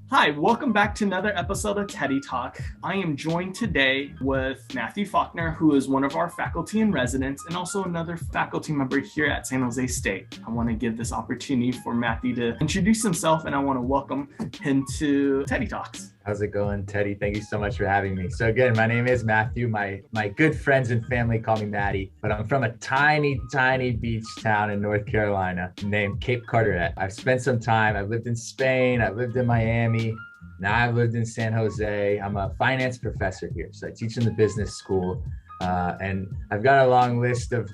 Hi, welcome back to another episode of Teddy Talk. I am joined today with Matthew Faulkner, who is one of our faculty in residence and also another faculty member here at San Jose State. I want to give this opportunity for Matthew to introduce himself, and I want to welcome him to Teddy Talks. How's it going, Teddy? Thank you so much for having me. So again, my name is Matthew. My good friends and family call me Matty, but I'm from a tiny beach town in North Carolina named Cape Carteret. I've spent some time. I've lived in Spain. I've lived in Miami. Now I've lived in San Jose. I'm a finance professor here. So I teach in the business school. And I've got a long list of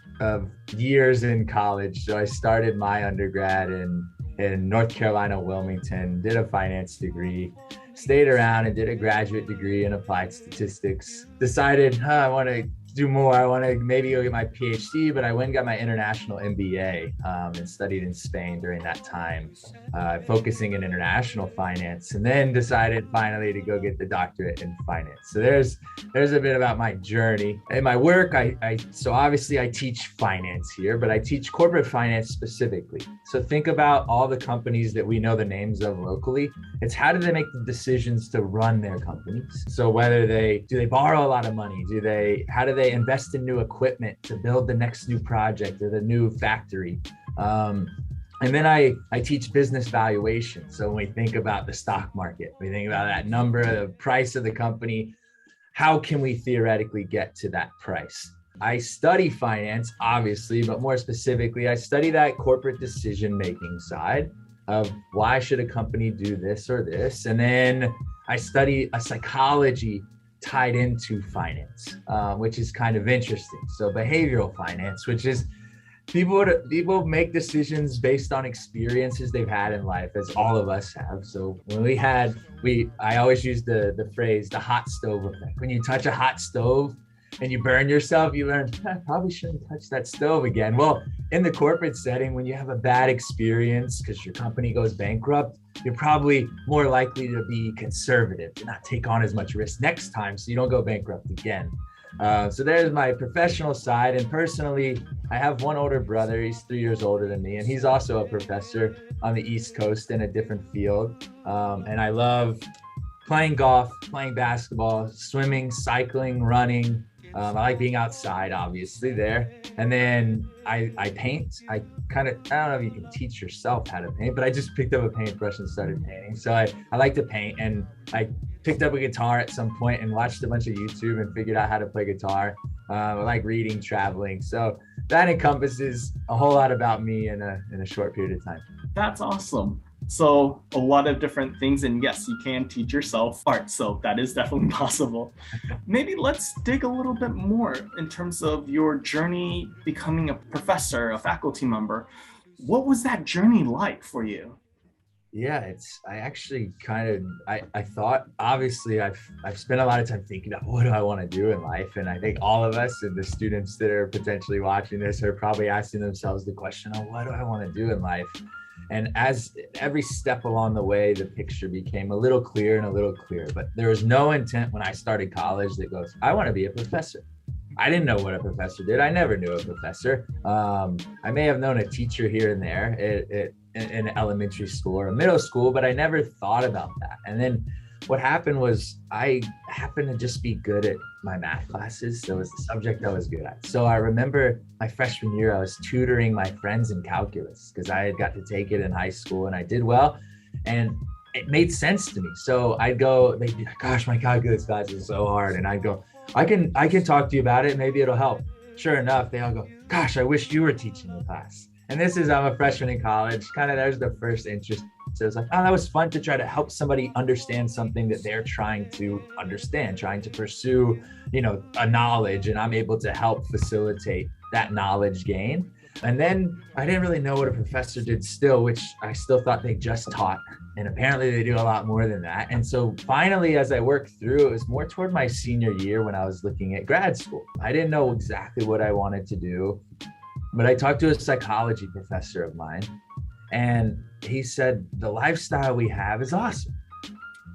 years in college. So I started my undergrad in North Carolina, Wilmington, did a finance degree, stayed around and did a graduate degree in applied statistics, decided I want to do more. I want to maybe go get my PhD, but I went and got my international MBA and studied in Spain during that time, focusing in international finance, and then decided finally to go get the doctorate in finance. So there's a bit about my journey. In my work, so obviously I teach finance here, but I teach corporate finance specifically. So think about all the companies that we know the names of locally. It's how do they make the decisions to run their companies? So whether do they borrow a lot of money? How do they invest in new equipment to build the next new project or the new factory? And then I teach business valuation. So when we think about the stock market, we think about that number, the price of the company, how can we theoretically get to that price? I study finance, obviously, but more specifically, I study that corporate decision-making side of why should a company do this or this. And then I study a psychology tied into finance, which is kind of interesting. So behavioral finance, which is people make decisions based on experiences they've had in life, as all of us have. So when I always use the phrase, the hot stove effect. When you touch a hot stove and you burn yourself, you learn, I probably shouldn't touch that stove again. Well, in the corporate setting, when you have a bad experience because your company goes bankrupt, you're probably more likely to be conservative, to not take on as much risk next time so you don't go bankrupt again. So there's my professional side. And personally, I have one older brother. He's 3 years older than me, and he's also a professor on the East Coast in a different field. And I love playing golf, playing basketball, swimming, cycling, running. I like being outside, obviously, there. And then I paint. I don't know if you can teach yourself how to paint, but I just picked up a paintbrush and started painting. So I like to paint, and I picked up a guitar at some point and watched a bunch of YouTube and figured out how to play guitar. I like reading, traveling. So that encompasses a whole lot about me in a short period of time. That's awesome. So a lot of different things, and yes, you can teach yourself art, so that is definitely possible. Maybe let's dig a little bit more in terms of your journey becoming a professor, a faculty member. What was that journey like for you? Yeah, I thought, obviously I've spent a lot of time thinking about what do I want to do in life. And I think all of us and the students that are potentially watching this are probably asking themselves the question, oh, what do I want to do in life? And as every step along the way, the picture became a little clearer and a little clearer. But there was no intent when I started college that goes, I want to be a professor. I didn't know what a professor did. I never knew a professor. I may have known a teacher here and there in elementary school or middle school, but I never thought about that. And then what happened was I happened to just be good at my math classes. So it was the subject I was good at. So I remember my freshman year, I was tutoring my friends in calculus because I had got to take it in high school and I did well. And it made sense to me. So I'd go, they'd be like, gosh, my calculus class is so hard. And I'd go, I can talk to you about it. Maybe it'll help. Sure enough, they all go, gosh, I wish you were teaching the class. And I'm a freshman in college, there's the first interest. So it's like, oh, that was fun to try to help somebody understand something that they're trying to understand, trying to pursue, a knowledge, and I'm able to help facilitate that knowledge gain. And then I didn't really know what a professor did still, which I still thought they just taught. And apparently they do a lot more than that. And so finally, as I worked through, it was more toward my senior year when I was looking at grad school. I didn't know exactly what I wanted to do, but I talked to a psychology professor of mine, and he said, the lifestyle we have is awesome.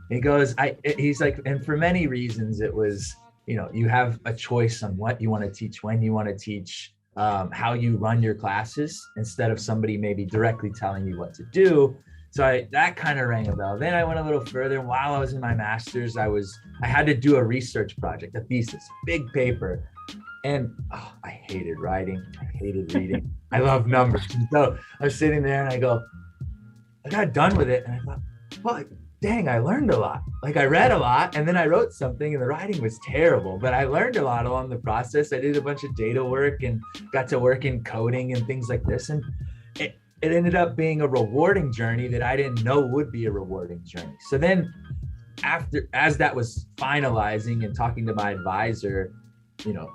He goes, he's like, and for many reasons, it was, you have a choice on what you want to teach, when you want to teach, how you run your classes, instead of somebody maybe directly telling you what to do. that kind of rang a bell. Then I went a little further. While I was in my master's, I had to do a research project, a thesis, big paper. And I hated writing. I hated reading. I love numbers. And so I was sitting there and I got done with it. And I thought, well, dang, I learned a lot. Like I read a lot and then I wrote something and the writing was terrible, but I learned a lot along the process. I did a bunch of data work and got to work in coding and things like this. And it ended up being a rewarding journey that I didn't know would be a rewarding journey. So then as that was finalizing and talking to my advisor,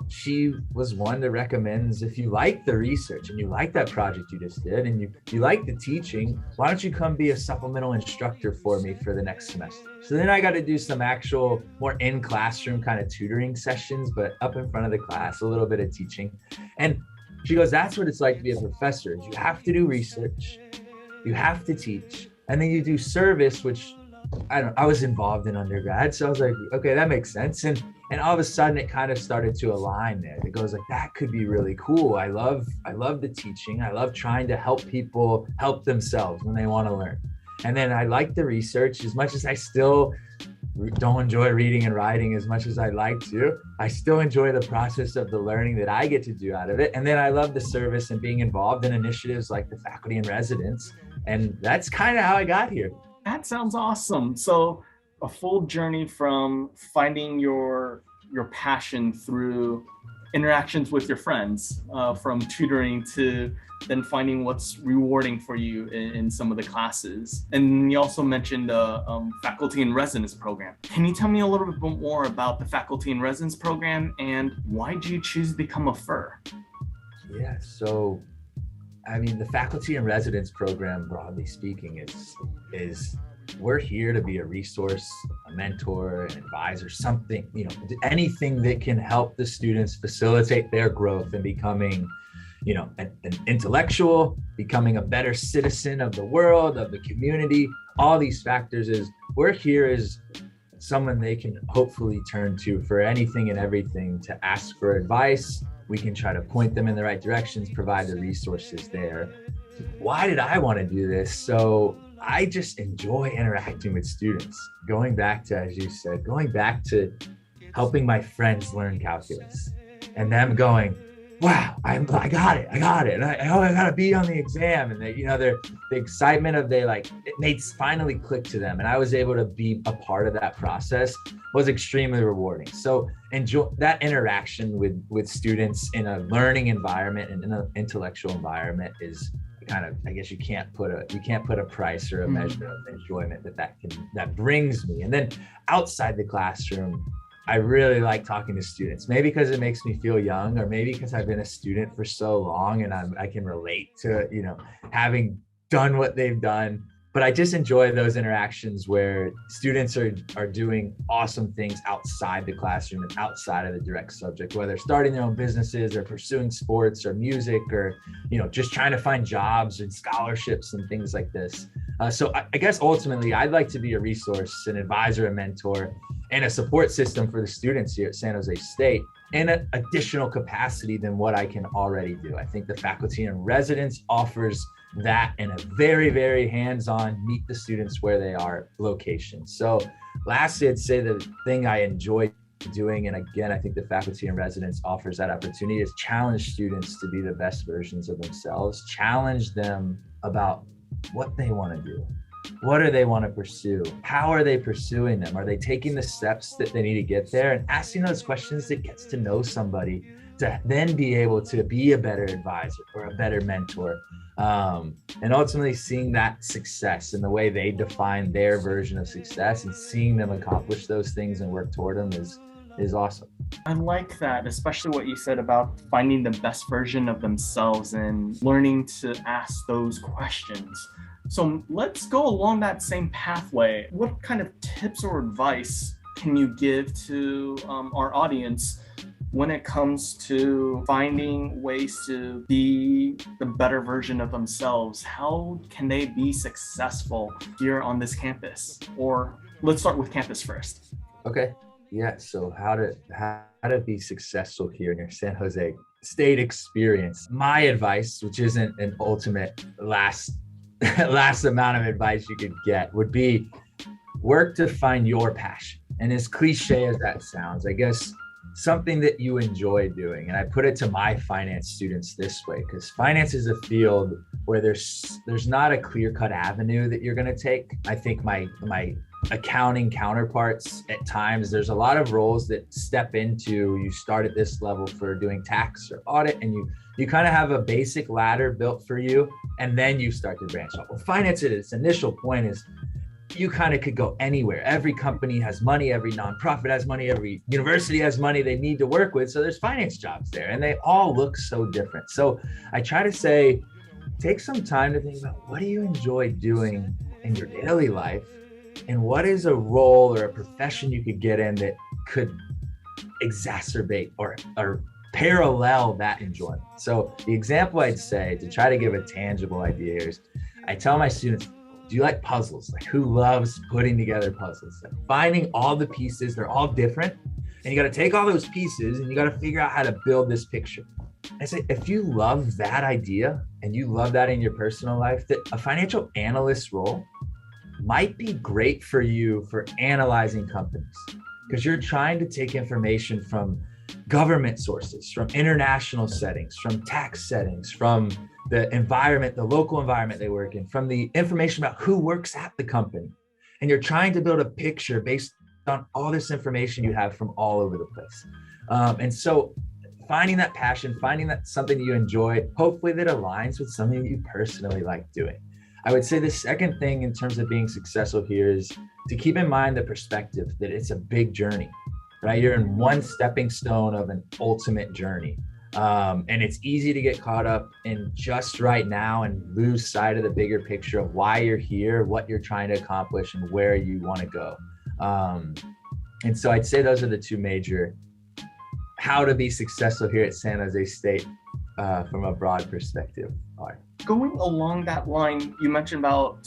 she was one that recommends, if you like the research and you like that project you just did and you like the teaching, why don't you come be a supplemental instructor for me for the next semester? So then I got to do some actual more in classroom kind of tutoring sessions, but up in front of the class, a little bit of teaching. And she goes, that's what it's like to be a professor. You have to do research, you have to teach, and then you do service, which I was involved in undergrad. So I was like, okay, that makes sense. And all of a sudden it kind of started to align there. It goes like, that could be really cool. I love the teaching. I love trying to help people help themselves when they want to learn. And then I like the research. As much as I still don't enjoy reading and writing as much as I like to, I still enjoy the process of the learning that I get to do out of it. And then I love the service and being involved in initiatives like the faculty and residents. And that's kind of how I got here. That sounds awesome. So a full journey from finding your passion through interactions with your friends, from tutoring to then finding what's rewarding for you in some of the classes. And you also mentioned the faculty and residence program. Can you tell me a little bit more about the faculty and residence program and why did you choose to become a FAUR? Yeah, so I mean, the faculty and residence program, broadly speaking, is we're here to be a resource, a mentor, an advisor, something, anything that can help the students facilitate their growth and becoming, an intellectual, becoming a better citizen of the world, of the community. All these factors we're here as someone they can hopefully turn to for anything and everything, to ask for advice. We can try to point them in the right directions, provide the resources there. Why did I want to do this? So I just enjoy interacting with students. Going back to, as you said, helping my friends learn calculus and them going, wow, I got it. And I got to be on the exam. And they, the excitement of it made finally click to them. And I was able to be a part of that process was extremely rewarding. So enjoy that interaction with students in a learning environment and in an intellectual environment is kind of, I guess you can't put a price or a measure of enjoyment that brings me. And then outside the classroom, I really like talking to students, maybe because it makes me feel young, or maybe because I've been a student for so long and I can relate to, having done what they've done. But I just enjoy those interactions where students are doing awesome things outside the classroom and outside of the direct subject, whether starting their own businesses or pursuing sports or music or, just trying to find jobs and scholarships and things like this. So I guess ultimately I'd like to be a resource, an advisor, a mentor, and a support system for the students here at San Jose State in an additional capacity than what I can already do. I think the faculty and residence offers that in a very, very hands-on, meet the students where they are location. So lastly, I'd say the thing I enjoy doing, and again, I think the faculty and residence offers that opportunity, is challenge students to be the best versions of themselves, challenge them about what they want to do. What do they want to pursue? How are they pursuing them? Are they taking the steps that they need to get there? And asking those questions that gets to know somebody to then be able to be a better advisor or a better mentor. And ultimately seeing that success and the way they define their version of success and seeing them accomplish those things and work toward them is awesome. I like that, especially what you said about finding the best version of themselves and learning to ask those questions. So let's go along that same pathway. What kind of tips or advice can you give to our audience when it comes to finding ways to be the better version of themselves? How can they be successful here on this campus? Or let's start with campus first. Okay. Yeah. So how to be successful here in your San Jose State experience. My advice, which isn't an ultimate last last amount of advice you could get would be work to find your passion. And as cliche as that sounds, I guess something that you enjoy doing. And I put it to my finance students this way, because finance is a field where there's not a clear-cut avenue that you're going to take. I think my accounting counterparts, at times there's a lot of roles that step into, you start at this level for doing tax or audit, and you kind of have a basic ladder built for you, and then you start to branch out. Well, finance at its initial point is you kind of could go anywhere. Every company has money, every nonprofit has money, every university has money they need to work with. So there's finance jobs there, and they all look so different. So I try to say, take some time to think about, what do you enjoy doing in your daily life? And what is a role or a profession you could get in that could exacerbate or parallel that enjoyment? So the example I'd say, to try to give a tangible idea, is I tell my students, do you like puzzles? Like, who loves putting together puzzles? Like, finding all the pieces, they're all different. And you got to take all those pieces and you got to figure out how to build this picture. I say, if you love that idea and you love that in your personal life, that a financial analyst role might be great for you for analyzing companies, because you're trying to take information from government sources, from international settings, from tax settings, from the environment, the local environment they work in, from the information about who works at the company. And you're trying to build a picture based on all this information you have from all over the place. And so finding that passion, finding that something that you enjoy, hopefully that aligns with something that you personally like doing. I would say the second thing in terms of being successful here is to keep in mind the perspective that it's a big journey, right? You're in one stepping stone of an ultimate journey. And it's easy to get caught up in just right now and lose sight of the bigger picture of why you're here, what you're trying to accomplish, and where you want to go. And so I'd say those are the two major, how to be successful here at San Jose State from a broad perspective are. Going along that line, you mentioned about,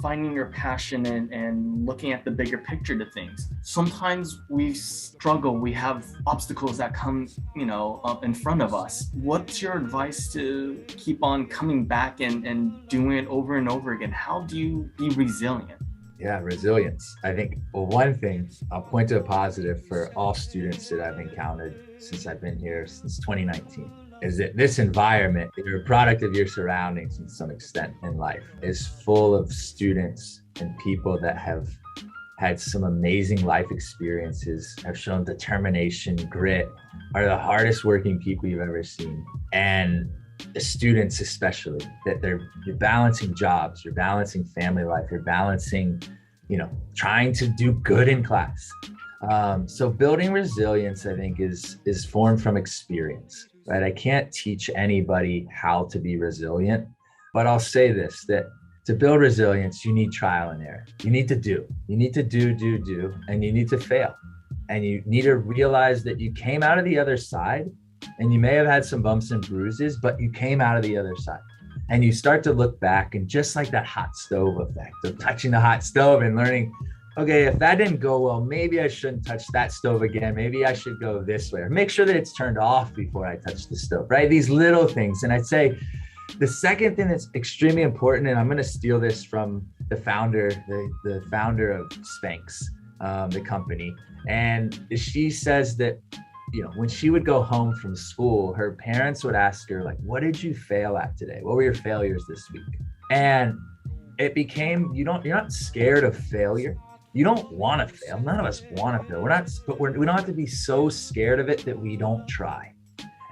finding your passion and looking at the bigger picture to things. Sometimes we struggle, we have obstacles that come, up in front of us. What's your advice to keep on coming back and doing it over and over again? How do you be resilient? Yeah, resilience. I think, well, one thing, I'll point to a positive for all students that I've encountered since I've been here since 2019. Is that this environment, you're a product of your surroundings to some extent in life, is full of students and people that have had some amazing life experiences, have shown determination, grit, are the hardest working people you've ever seen. And the students especially, that you're balancing jobs, you're balancing family life, you're balancing, trying to do good in class. So building resilience, I think, is formed from experience. Right? I can't teach anybody how to be resilient, but I'll say this, that to build resilience, you need trial and error. You need to do, and you need to fail. And you need to realize that you came out of the other side, and you may have had some bumps and bruises, but you came out of the other side. And you start to look back, and just like that hot stove effect of touching the hot stove and learning, okay, if that didn't go well, maybe I shouldn't touch that stove again. Maybe I should go this way, or make sure that it's turned off before I touch the stove, right? These little things. And I'd say the second thing that's extremely important, and I'm going to steal this from the founder, the founder of Spanx, the company. And she says that, when she would go home from school, her parents would ask her, like, what did you fail at today? What were your failures this week? And it became, you're not scared of failure. You don't want to fail. None of us want to fail. We don't have to be so scared of it that we don't try.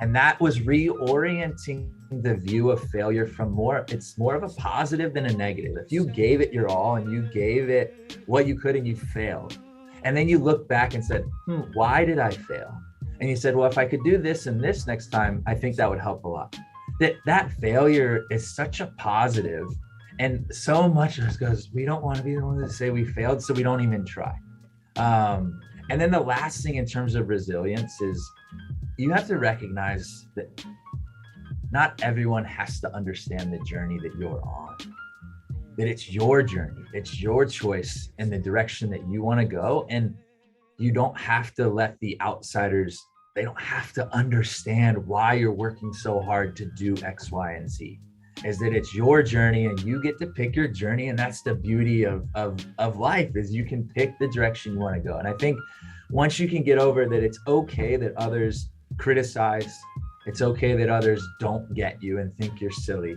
And that was reorienting the view of failure from it's more of a positive than a negative. If you gave it your all and you gave it what you could and you failed, and then you look back and said, why did I fail? And you said, well, if I could do this and this next time, I think that would help a lot. That failure is such a positive. And so much of us goes, we don't want to be the ones that say we failed, so we don't even try. And then the last thing in terms of resilience is you have to recognize that not everyone has to understand the journey that you're on, that it's your journey, it's your choice in the direction that you want to go. And you don't have to let the outsiders, they don't have to understand why you're working so hard to do X, Y, and Z. is that it's your journey and you get to pick your journey. And that's the beauty of life, is you can pick the direction you want to go. And I think once you can get over that, it's okay that others criticize, it's okay that others don't get you and think you're silly.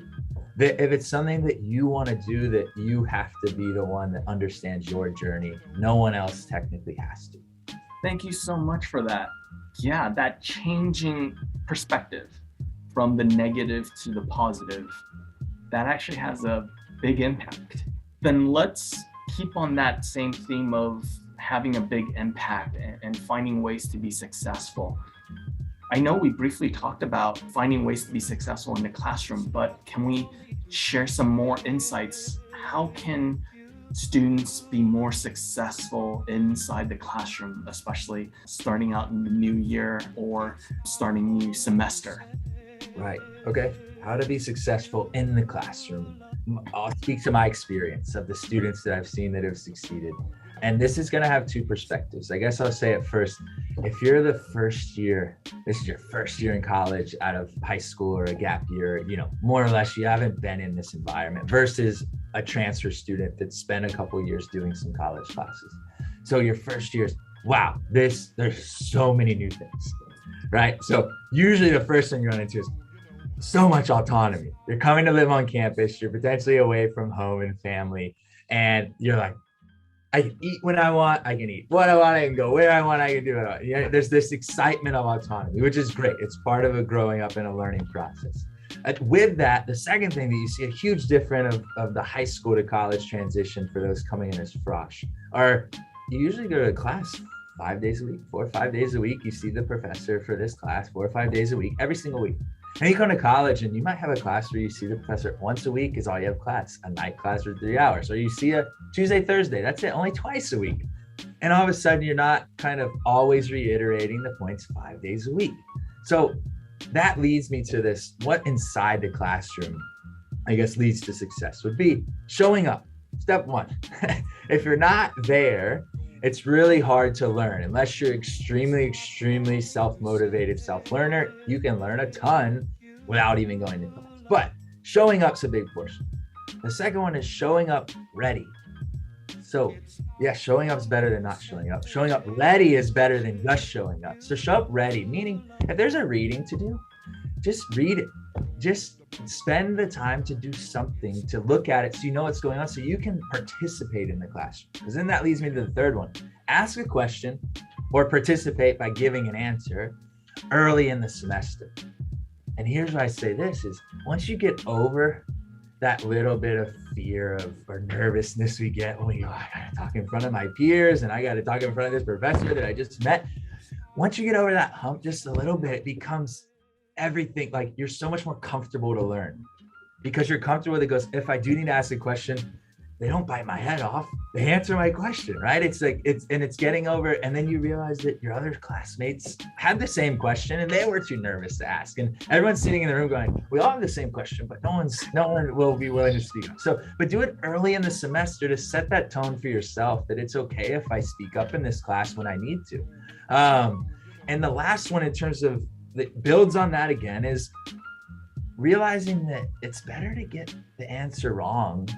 That if it's something that you want to do, that you have to be the one that understands your journey. No one else technically has to. Thank you so much for that. Yeah, that changing perspective from the negative to the positive, that actually has a big impact. Then let's keep on that same theme of having a big impact and finding ways to be successful. I know we briefly talked about finding ways to be successful in the classroom, but can we share some more insights? How can students be more successful inside the classroom, especially starting out in the new year or starting new semester? Right. Okay. How to be successful in the classroom. I'll speak to my experience of the students that I've seen that have succeeded. And this is going to have two perspectives. I guess I'll say it first. If you're the first year, this is your first year in college out of high school or a gap year, more or less, you haven't been in this environment versus a transfer student that spent a couple of years doing some college classes. So your first year is, wow, there's so many new things, right? So usually the first thing you run into is so much autonomy. You're coming to live on campus, you're potentially away from home and family, and you're like, I can eat when I want, I can eat what I want, I can go where I want, I can do it. Yeah, there's this excitement of autonomy, which is great. It's part of a growing up and a learning process. With that, the second thing that you see a huge difference of the high school to college transition for those coming in as fresh are you usually go to class 5 days a week, 4 or 5 days a week. You see the professor for this class 4 or 5 days a week, every single week. And you come to college and you might have a class where you see the professor once a week is all you have class, a night class for 3 hours, or you see a Tuesday, Thursday, that's it, only twice a week. And all of a sudden you're not kind of always reiterating the points 5 days a week. So that leads me to this, what inside the classroom, I guess, leads to success would be showing up. Step one. If you're not there, it's really hard to learn. Unless you're extremely self-motivated self-learner, you can learn a ton without even going to class. But showing up's a big portion. The second one is showing up ready. So yeah, showing up is better than not showing up. Showing up ready is better than just showing up. So show up ready, meaning if there's a reading to do, just read it. Just spend the time to do something, to look at it so you know what's going on, so you can participate in the classroom. Because then that leads me to the third one. Ask a question or participate by giving an answer early in the semester. And here's why I say this is once you get over that little bit of fear or nervousness we get when we go, I gotta talk in front of my peers and I gotta talk in front of this professor that I just met. Once you get over that hump just a little bit, it becomes everything, like you're so much more comfortable to learn because you're comfortable with it. Goes, if I do need to ask a question, they don't bite my head off, they answer my question, right? It's like it's getting over, and then you realize that your other classmates had the same question and they were too nervous to ask, and everyone's sitting in the room going, we all have the same question, but no one will be willing to speak up. So but do it early in the semester to set that tone for yourself that it's okay if I speak up in this class when I need to. And the last one in terms of that builds on that again is realizing that it's better to get the answer wrong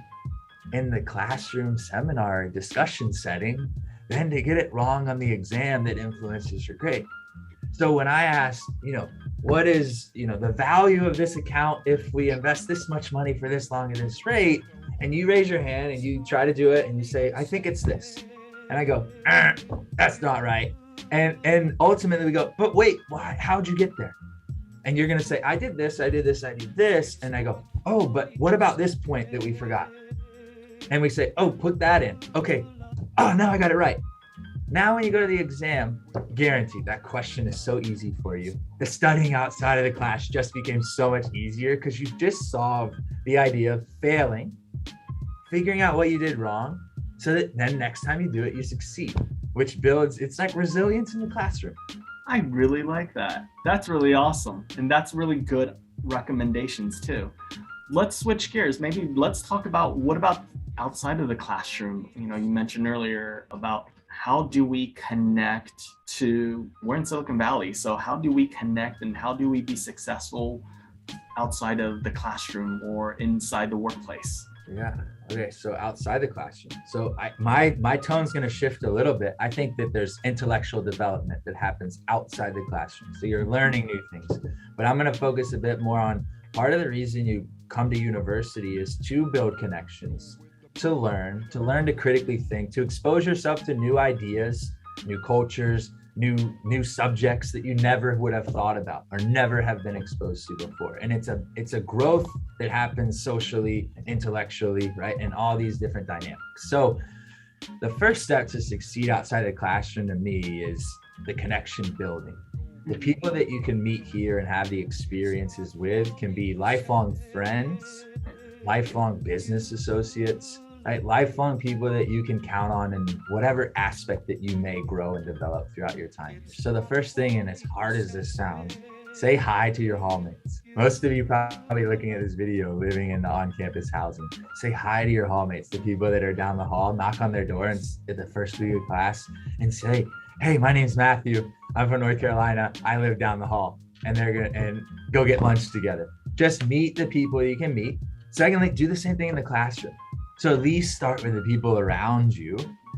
in the classroom seminar discussion setting than to get it wrong on the exam that influences your grade. So when I ask, what is, the value of this account if we invest this much money for this long at this rate, and you raise your hand and you try to do it and you say, I think it's this. And I go, that's not right. And ultimately we go, but wait, why? How'd you get there? And you're going to say, I did this, I did this, I did this. And I go, oh, but what about this point that we forgot? And we say, oh, put that in. Okay. Oh, now I got it right. Now, when you go to the exam, guaranteed that question is so easy for you. The studying outside of the class just became so much easier because you just solved the idea of failing, figuring out what you did wrong, so that then next time you do it, you succeed, which builds, it's like resilience in the classroom. I really like that. That's really awesome. And that's really good recommendations too. Let's switch gears. Maybe let's talk about what about outside of the classroom. You mentioned earlier about how do we connect we're in Silicon Valley. So how do we connect and how do we be successful outside of the classroom or inside the workplace? Yeah. Okay. So outside the classroom. So my tone's going to shift a little bit. I think that there's intellectual development that happens outside the classroom. So you're learning new things, but I'm going to focus a bit more on part of the reason you come to university is to build connections, to learn to critically think, to expose yourself to new ideas, new cultures, new subjects that you never would have thought about or never have been exposed to before. And it's a growth that happens socially, intellectually, right? And all these different dynamics. So the first step to succeed outside the classroom to me is the connection building. The people that you can meet here and have the experiences with can be lifelong friends, lifelong business associates, right? Lifelong people that you can count on in whatever aspect that you may grow and develop throughout your time. So the first thing, and as hard as this sounds, say hi to your hallmates. Most of you probably looking at this video living in the on-campus housing. Say hi to your hallmates, the people that are down the hall. Knock on their door and at the first week of class and say, "Hey, my name's Matthew. I'm from North Carolina. I live down the hall." And they're gonna and go get lunch together. Just meet the people you can meet. Secondly, do the same thing in the classroom. So at least start with the people around you.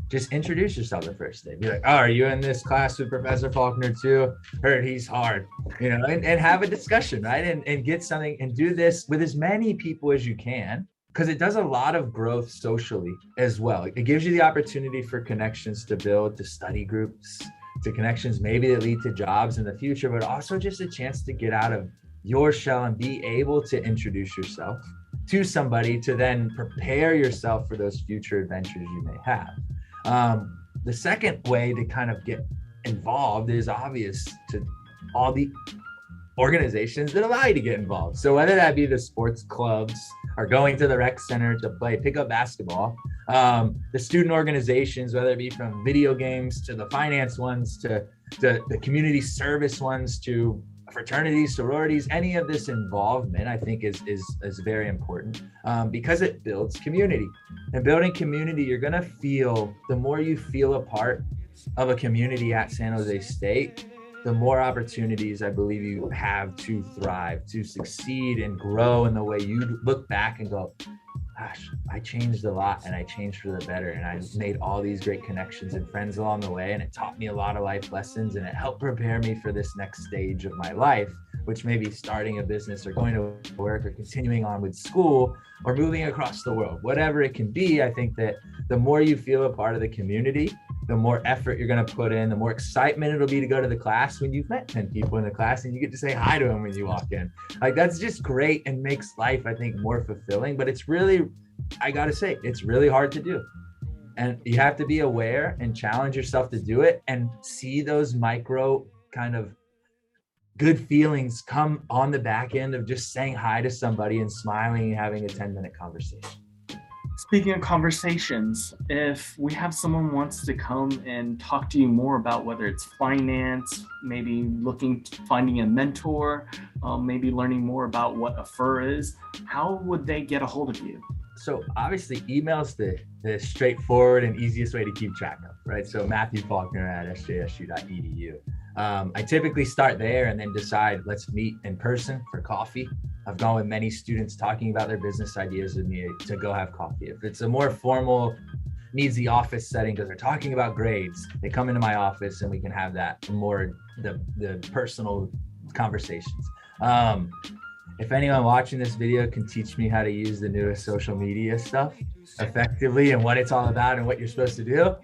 Just introduce yourself the first day. Be like, "Oh, are you in this class with Professor FAULKNER too? Heard he's hard," and have a discussion, right? And get something and do this with as many people as you can, because it does a lot of growth socially as well. It gives you the opportunity for connections to build, to study groups, to connections maybe that lead to jobs in the future, but also just a chance to get out of your shell and be able to introduce yourself to somebody to then prepare yourself for those future adventures you may have. The second way to kind of get involved is obvious to all the organizations that allow you to get involved. So whether that be the sports clubs or going to the rec center to play pickup basketball, the student organizations, whether it be from video games to the finance ones to the community service ones to fraternities, sororities, any of this involvement, I think is very important because it builds community. And building community, you're gonna feel, the more you feel a part of a community at San Jose State, the more opportunities I believe you have to thrive, to succeed and grow in the way you look back and go, "Gosh, I changed a lot and I changed for the better. And I made all these great connections and friends along the way. And it taught me a lot of life lessons and it helped prepare me for this next stage of my life," which may be starting a business or going to work or continuing on with school or moving across the world. Whatever it can be, I think that the more you feel a part of the community, the more effort you're going to put in, the more excitement it'll be to go to the class when you've met 10 people in the class and you get to say hi to them when you walk in. Like, that's just great and makes life, I think, more fulfilling. But it's really, I got to say, it's really hard to do. And you have to be aware and challenge yourself to do it and see those micro kind of good feelings come on the back end of just saying hi to somebody and smiling and having a 10-minute conversation. Speaking of conversations, if we have someone wants to come and talk to you more about whether it's finance, maybe finding a mentor, maybe learning more about what a FUR is, how would they get a hold of you? So obviously email's the straightforward and easiest way to keep track of, right? So MatthewFaulkner@sjsu.edu. I typically start there and then decide, let's meet in person for coffee. I've gone with many students talking about their business ideas with me to go have coffee. If it's a more formal, needs the office setting because they're talking about grades, they come into my office and we can have that more the personal conversations. If anyone watching this video can teach me how to use the newest social media stuff effectively and what it's all about and what you're supposed to do,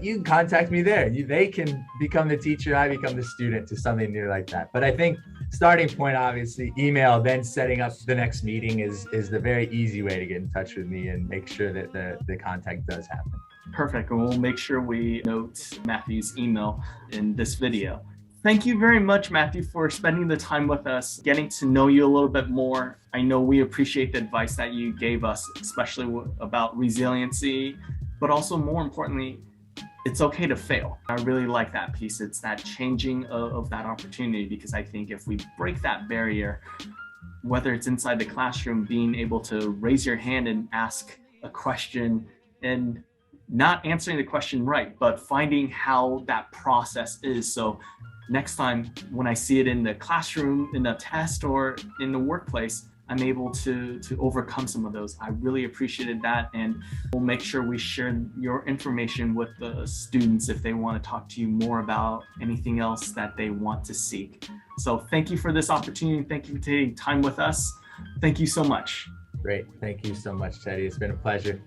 you can contact me there. They can become the teacher, I become the student to something new like that. But I think starting point, obviously, email, then setting up the next meeting is the very easy way to get in touch with me and make sure that the contact does happen. Perfect. And we'll make sure we note Matthew's email in this video. Thank you very much, Matthew, for spending the time with us, getting to know you a little bit more. I know we appreciate the advice that you gave us, especially about resiliency, but also more importantly, it's okay to fail. I really like that piece. It's that changing of that opportunity, because I think if we break that barrier, whether it's inside the classroom, being able to raise your hand and ask a question and not answering the question right, but finding how that process is. So next time when I see it in the classroom, in a test, or in the workplace, I'm able to overcome some of those. I really appreciated that, and we'll make sure we share your information with the students if they want to talk to you more about anything else that they want to seek. So thank you for this opportunity. Thank you for taking time with us. Thank you so much. Great. Thank you so much, Teddy. It's been a pleasure.